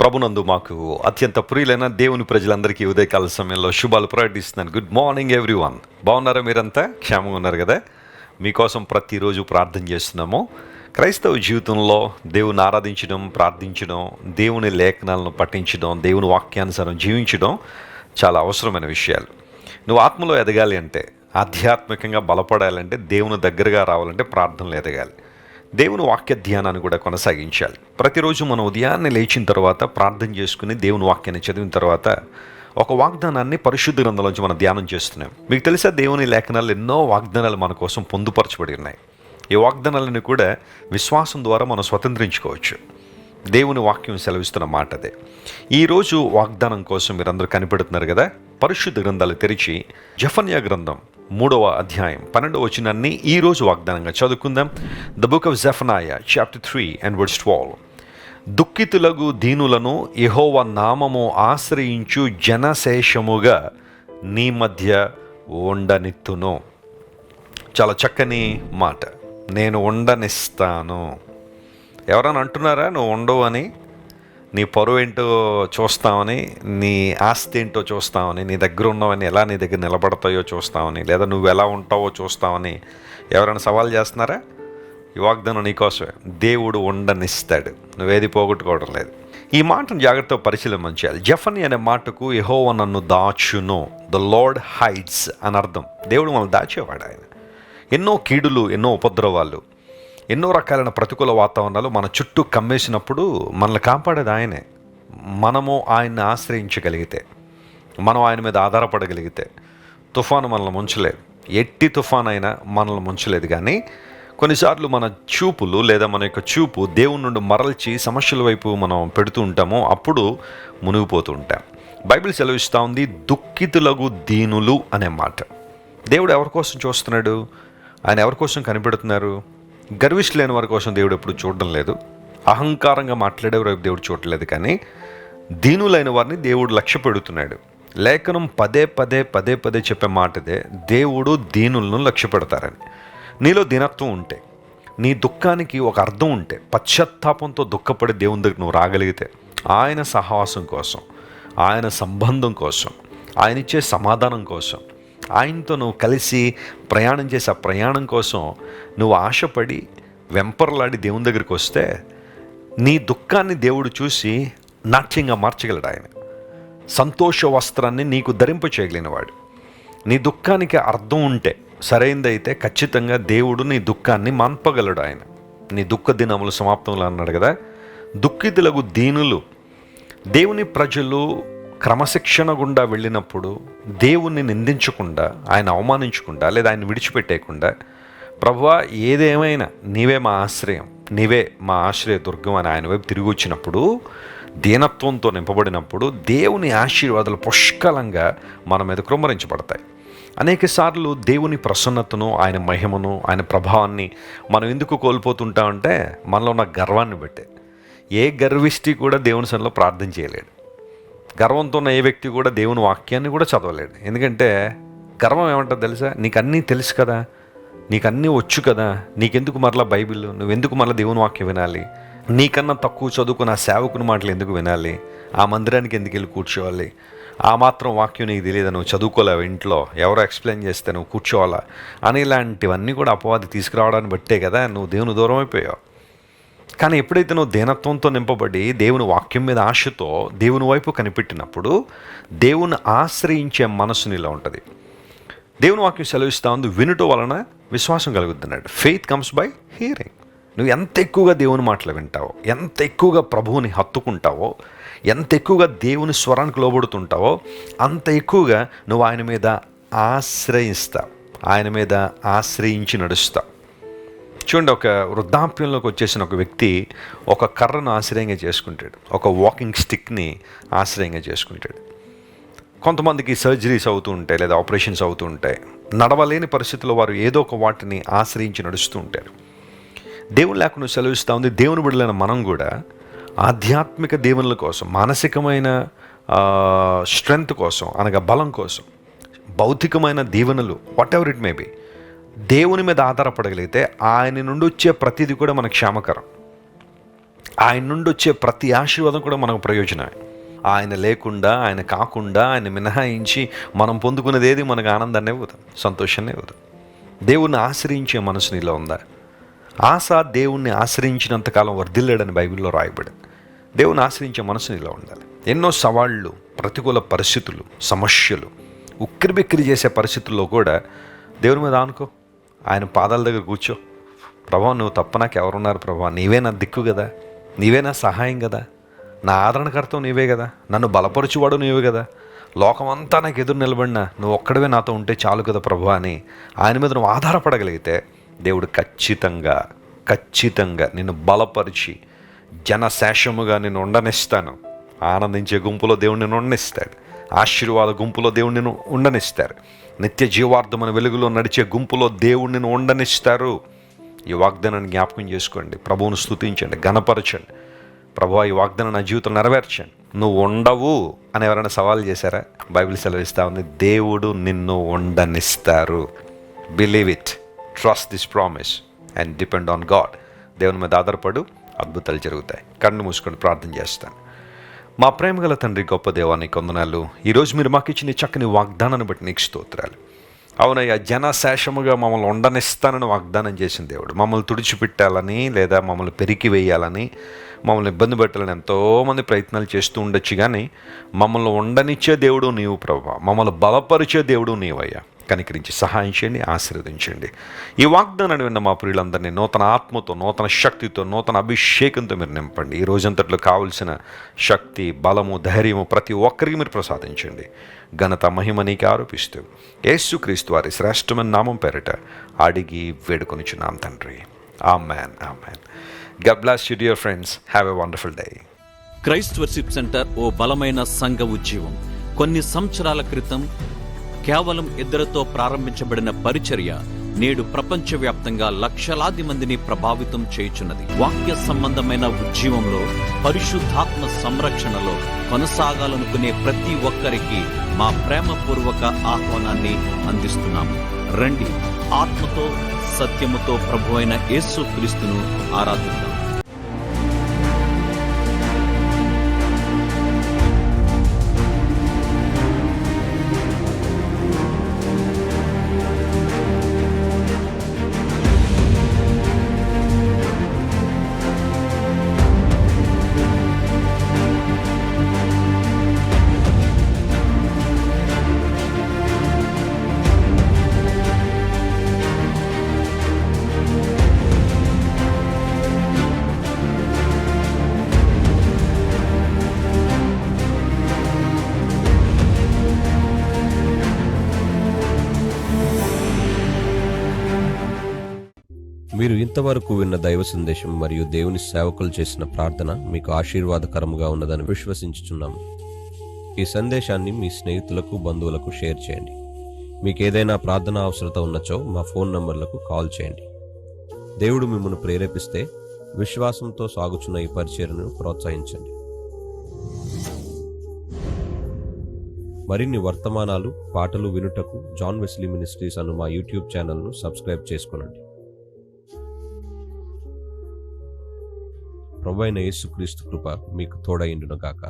ప్రభునందు మాకు అత్యంత ప్రియులైన దేవుని ప్రజలందరికీ ఉదయకాల సమయంలో శుభాలు ప్రకటిస్తున్నాను. Good morning everyone. బాగున్నారా? మీరంతా క్షేమంగా ఉన్నారు కదా? మీకోసం ప్రతిరోజు ప్రార్థన చేస్తున్నాము. క్రైస్తవ జీవితంలో దేవుని ఆరాధించడం, ప్రార్థించడం, దేవుని లేఖనాలను పఠించడం, దేవుని వాక్యానుసారం జీవించడం చాలా అవసరమైన విషయాలు. నువ్వు ఆత్మలో ఎదగాలి అంటే, ఆధ్యాత్మికంగా బలపడాలంటే, దేవుని దగ్గరగా రావాలంటే ప్రార్థనలు ఎదగాలి. దేవుని వాక్య ధ్యానాన్ని కూడా కొనసాగించాలి. ప్రతిరోజు మనం ఉదయాన్నే లేచిన తర్వాత ప్రార్థన చేసుకుని దేవుని వాక్యాన్ని చదివిన తర్వాత ఒక వాగ్దానాన్ని పరిశుద్ధ గ్రంథంలోంచి మనం ధ్యానం చేస్తున్నాం. మీకు తెలుసా, దేవుని లేఖనాలు ఎన్నో వాగ్దానాలు మన కోసం పొందుపరచబడి ఉన్నాయి. ఈ వాగ్దానాలను కూడా విశ్వాసం ద్వారా మనం స్వతంత్రించుకోవచ్చు. దేవుని వాక్యం సెలవిస్తున్న మాట అదే. ఈరోజు వాగ్దానం కోసం మీరందరూ కనిపెడుతున్నారు కదా. పరిశుద్ధ గ్రంథాలు తెరిచి జెఫన్యా గ్రంథం 3వ అధ్యాయం 12వ వచనాన్ని ఈరోజు వాగ్దానంగా చదువుకుందాం. The book of Zephaniah chapter 3 and verse 12. దుఃఖితులగు దీనులను యెహోవా నామము ఆశ్రయించు జనశేషముగా నీ మధ్య ఉండనిత్తును. చాలా చక్కని మాట. నేను ఉండనిస్తాను. ఎవరైనా అంటున్నారా నువ్వు ఉండవు అని? నీ పరువు ఏంటో చూస్తామని, నీ ఆస్తి ఏంటో చూస్తామని, నీ దగ్గర ఉన్నవని ఎలా నీ దగ్గర నిలబడతాయో చూస్తామని, లేదా నువ్వు ఎలా ఉంటావో చూస్తామని ఎవరైనా సవాల్ చేస్తున్నారా? ఈ వాగ్దానం నీకోసమే. దేవుడు ఉండనిస్తాడు. నువ్వేది పోగొట్టుకోవడం లేదు. ఈ మాటను జాగ్రత్తగా పరిశీలన చేయాలి. జెఫన్యా అనే మాటకు యెహోవా నన్ను దాచును, ద లార్డ్ హైడ్స్ అని అర్థం. దేవుడు మనల్ని దాచేవాడు. ఆయన ఎన్నో కీడులు, ఎన్నో ఉపద్రవాలు, ఎన్నో రకాలైన ప్రతికూల వాతావరణాలు మన చుట్టూ కమ్మేసినప్పుడు మనల్ని కాపాడేది ఆయనే. మనము ఆయన్ని ఆశ్రయించగలిగితే, మనం ఆయన మీద ఆధారపడగలిగితే తుఫాను మనల్ని ముంచలేదు. ఎట్టి తుఫాను అయినా మనల్ని ముంచలేదు. కానీ కొన్నిసార్లు మన చూపులు లేదా మన యొక్క చూపు దేవుని నుండి మరల్చి సమస్యల వైపు మనం పెడుతూ ఉంటాము. అప్పుడు మునిగిపోతూ ఉంటాం. బైబిల్ సెలవిస్తూ ఉంది దుఃఖితులగు దీనులు అనే మాట. దేవుడు ఎవరి కోసం చూస్తున్నాడు? ఆయన ఎవరి కోసం కనిపెడుతున్నారు? గర్విష్ఠులైన వారి కోసం దేవుడు ఎప్పుడు చూడడం లేదు. అహంకారంగా మాట్లాడేవారు వైపు దేవుడు చూడలేదు. కానీ దీనులైన వారిని దేవుడు లక్ష్య పెడుతున్నాడు. లేఖనం పదే పదే చెప్పే మాటదే, దేవుడు దీనులను లక్ష్య పెడతారని. నీలో దీనత్వం ఉంటే, నీ దుఃఖానికి ఒక అర్థం ఉంటే, పశ్చాత్తాపంతో దుఃఖపడి దేవుని దగ్గర నువ్వు రాగలిగితే, ఆయన సహవాసం కోసం, ఆయన సంబంధం కోసం, ఆయన ఇచ్చే సమాధానం కోసం, ఆయనతో నువ్వు కలిసి ప్రయాణం చేసే ఆ ప్రయాణం కోసం నువ్వు ఆశపడి వెంపర్లాడి దేవుని దగ్గరికి వస్తే, నీ దుఃఖాన్ని దేవుడు చూసి నాట్యంగా మార్చగలడు. ఆయన సంతోష వస్త్రాన్ని నీకు ధరింప చేయగలిగినవాడు. నీ దుఃఖానికి అర్థం ఉంటే, సరైనదైతే ఖచ్చితంగా దేవుడు నీ దుఃఖాన్ని మాన్పగలడు. ఆయన నీ దుఃఖ దినములు సమాప్తంలో అన్నాడు కదా. దుఃఖితులకు దీనులు. దేవుని ప్రజలు క్రమశిక్షణ గుండా వెళ్ళినప్పుడు దేవుణ్ణి నిందించకుండా, ఆయన అవమానించకుండా, లేదా ఆయన విడిచిపెట్టేయకుండా, ప్రభువా ఏదేమైనా నీవే మా ఆశ్రయం, నీవే మా ఆశ్రయ దుర్గం అని ఆయన వైపు తిరిగి వచ్చినప్పుడు, దీనత్వంతో నింపబడినప్పుడు దేవుని ఆశీర్వాదాలు పుష్కలంగా మన మీద కృమ్మరించబడతాయి. అనేక సార్లు దేవుని ప్రసన్నతను, ఆయన మహిమను, ఆయన ప్రభావాన్ని మనం ఎందుకు కోల్పోతుంటామంటే మనలో ఉన్న గర్వాన్ని బట్టే. ఏ గర్విష్టి కూడా దేవుని సన్నిధిలో ప్రార్థన చేయలేడు. గర్వంతో ఉన్న ఏ వ్యక్తి కూడా దేవుని వాక్యాన్ని కూడా చదవలేడు. ఎందుకంటే గర్వం ఏమంటుంది తెలుసా? నీకు అన్నీ తెలుసు కదా, నీకు అన్నీ వచ్చు కదా, నీకెందుకు మరలా బైబిల్, నువ్వెందుకు మరలా దేవుని వాక్యం వినాలి, నీకన్నా తక్కువ చదువుకున్న ఆ సేవకుని మాటలు ఎందుకు వినాలి, ఆ మందిరానికి ఎందుకు వెళ్ళి కూర్చోవాలి, ఆ మాత్రం వాక్యం నీకు తెలియదు, నువ్వు చదువుకోలేవు, ఇంట్లో ఎవరో ఎక్స్ప్లెయిన్ చేస్తే నువ్వు కూర్చోవాలా అని ఇలాంటివన్నీ కూడా అపవాది తీసుకురావడాన్ని బట్టే కదా నువ్వు దేవుని దూరం అయిపోయావు. కానీ ఎప్పుడైతే నువ్వు దీనత్వంతో నింపబడి దేవుని వాక్యం మీద ఆశతో దేవుని వైపు కనిపెట్టినప్పుడు దేవుని ఆశ్రయించే మనసు నీలో ఉంటుంది. దేవుని వాక్యం సెలవిస్తూ ఉంది, వినుట వలన విశ్వాసం కలుగుతున్నాడు. Faith comes by hearing. నువ్వు ఎంత ఎక్కువగా దేవుని మాటలు వింటావో, ఎంత ఎక్కువగా ప్రభువుని హత్తుకుంటావో, ఎంత ఎక్కువగా దేవుని స్వరానికి లోబడుతుంటావో, అంత ఎక్కువగా నువ్వు ఆయన మీద ఆశ్రయిస్తావు, ఆయన మీద ఆశ్రయించి నడుస్తావు. చూడండి, ఒక వృద్ధాప్యంలోకి వచ్చేసిన ఒక వ్యక్తి ఒక కర్రను ఆశ్రయంగా చేసుకుంటాడు, ఒక వాకింగ్ స్టిక్ని ఆశ్రయంగా చేసుకుంటాడు. కొంతమందికి సర్జరీస్ అవుతూ ఉంటాయి, లేదా ఆపరేషన్స్ అవుతూ ఉంటాయి. నడవలేని పరిస్థితుల్లో వారు ఏదో ఒక వాటిని ఆశ్రయించి నడుస్తూ ఉంటారు. దేవుని లేకుండా సెలవిస్తూ ఉంది, దేవుని బిడ్డలైన మనం కూడా ఆధ్యాత్మిక దేవునుల కోసం, మానసికమైన స్ట్రెంగ్త్ కోసం, అనగా బలం కోసం, భౌతికమైన దీవెనలు, what ever it may be, దేవుని మీద ఆధారపడగలిగితే ఆయన నుండి వచ్చే ప్రతిదీ కూడా మనకు క్షేమకరం. ఆయన నుండి వచ్చే ప్రతి ఆశీర్వాదం కూడా మనకు ప్రయోజనమే. ఆయన లేకుండా, ఆయన కాకుండా, ఆయన మినహాయించి మనం పొందుకునేది ఏది మనకు ఆనందాన్ని ఇవ్వదు, సంతోషాన్ని ఇవ్వదు. దేవుణ్ణి ఆశ్రయించే మనసు నీలో ఉందా? ఆశ దేవుణ్ణి ఆశ్రయించినంతకాలం వర్ధిల్లాడని బైబిల్లో రాయబడింది. దేవుని ఆశ్రయించే మనసు నీలో ఉండాలి. ఎన్నో సవాళ్ళు, ప్రతికూల పరిస్థితులు, సమస్యలు, ఉక్కిరిబిక్కిరి చేసే పరిస్థితుల్లో కూడా దేవుని మీద ఆనుకో. ఆయన పాదాల దగ్గర కూర్చో. ప్రభా, నువ్వు తప్ప నాకు ఎవరున్నారు ప్రభా? నీవే నా దిక్కు కదా, నీవే నా సహాయం కదా, నా ఆదరణకర్తం నీవే కదా, నన్ను బలపరచువాడు నీవే కదా, లోకమంతా నాకు ఎదురు నిలబడినా నువ్వు ఒక్కడవే నాతో ఉంటే చాలు కదా ప్రభా అని ఆయన మీద నువ్వు ఆధారపడగలిగితే దేవుడు ఖచ్చితంగా నిన్ను బలపరిచి జనశేషముగా నిన్ను ఉండనిస్తాను. ఆనందించే గుంపులో దేవుడు నిన్ను ఉండనిస్తాడు. ఆశీర్వాద గుంపులో దేవుడు నిన్ను ఉండనిస్తారు. నిత్య జీవార్థమైన వెలుగులో నడిచే గుంపులో దేవుడు నిన్ను ఉండనిస్తారు. ఈ వాగ్దానాన్ని జ్ఞాపకం చేసుకోండి. ప్రభువును స్తుతించండి, ఘనపరచండి. ప్రభువా, ఈ వాగ్దానం నా జీవితంలో నెరవేర్చండి. నువ్వు ఉండవు అని ఎవరైనా సవాల్ చేశారా? బైబిల్ సెలవిస్తూ ఉంది, దేవుడు నిన్ను ఉండనిస్తారు. Believe it, trust this promise and depend on God. దేవుని మీద ఆధారపడు, అద్భుతాలు జరుగుతాయి. కన్ను మూసుకొని ప్రార్థన చేస్తాను. మా ప్రేమగల తండ్రి, గొప్ప దేవా, నీకు వందనాలు. ఈరోజు మీరు మాకు ఇచ్చిన చక్కని వాగ్దానాన్ని బట్టి నీకు స్తోత్రాలు. అవునయ్యా, జనశేషముగా మమ్మల్ని ఉండనిస్తానని వాగ్దానం చేసిన దేవుడు. మమ్మల్ని తుడిచిపెట్టాలని లేదా మమ్మల్ని పెరికి వేయాలని, మమ్మల్ని ఇబ్బంది పెట్టాలని ఎంతోమంది ప్రయత్నాలు చేస్తూ ఉండొచ్చు, కానీ మమ్మల్ని ఉండనిచ్చే దేవుడు నీవు ప్రభువా, మమ్మల్ని బలపరిచే దేవుడు నీవయ్యా. కనికరించి సహాయం చేయండి, ఆశీర్వదించండి. ఈ వాగ్దానాన్ని విన్న మా ప్రియులందరినీ నూతన ఆత్మతో, నూతన శక్తితో, నూతన అభిషేకంతో మీరు నింపండి. ఈ రోజంతట్లో కావలసిన శక్తి, బలము, ధైర్యము ప్రతి ఒక్కరికి మీరు ప్రసాదించండి. ఘనత, మహిమ నీకే ఆరోపిస్తూ యేసుక్రీస్తు వారి శ్రేష్టమైన నామం పేరిట అడిగి వేడుకొనిచున్నాం తండ్రి. Amen, amen. God bless you dear friends. Have a wonderful day. Christ worship centre ఓ బలమైన సంఘ ఉద్యమం. కొన్ని సంవత్సరాల క్రితం కేవలం 2 ప్రారంభించబడిన పరిచర్య నేడు ప్రపంచవ్యాప్తంగా లక్షలాది మందిని ప్రభావితం చేయుచున్నది. వాక్య సంబంధమైన ఉద్యమంలో, పరిశుద్ధాత్మ సంరక్షణలో కొనసాగాలనుకునే ప్రతి ఒక్కరికి మా ప్రేమపూర్వక ఆహ్వానాన్ని అందిస్తున్నాము. రండి, ఆత్మతో సత్యముతో ప్రభువైన యేసుక్రీస్తును ఆరాధిద్దాం. మీరు ఇంతవరకు విన్న దైవ సందేశం మరియు దేవుని సేవకులు చేసిన ప్రార్థన మీకు ఆశీర్వాదకరముగా ఉన్నదని విశ్వసించుచున్నాము. ఈ సందేశాన్ని మీ స్నేహితులకు, బంధువులకు షేర్ చేయండి. మీకు ఏదైనా ప్రార్థన అవసరత ఉన్నచో మా ఫోన్ నంబర్లకు కాల్ చేయండి. దేవుడు మిమ్మల్ని ప్రేరేపిస్తే విశ్వాసంతో సాగుచున్న ఈ పరిచర్యను ప్రోత్సహించండి. మరిన్ని వర్తమానాలు, పాటలు వినుటకు జాన్ వెస్లీ మినిస్ట్రీస్ అను మా యూట్యూబ్ ఛానల్ను సబ్స్క్రైబ్ చేసుకోనండి. ప్రభువైన యేసుక్రీస్తు కృప మీకు తోడైండును గాక.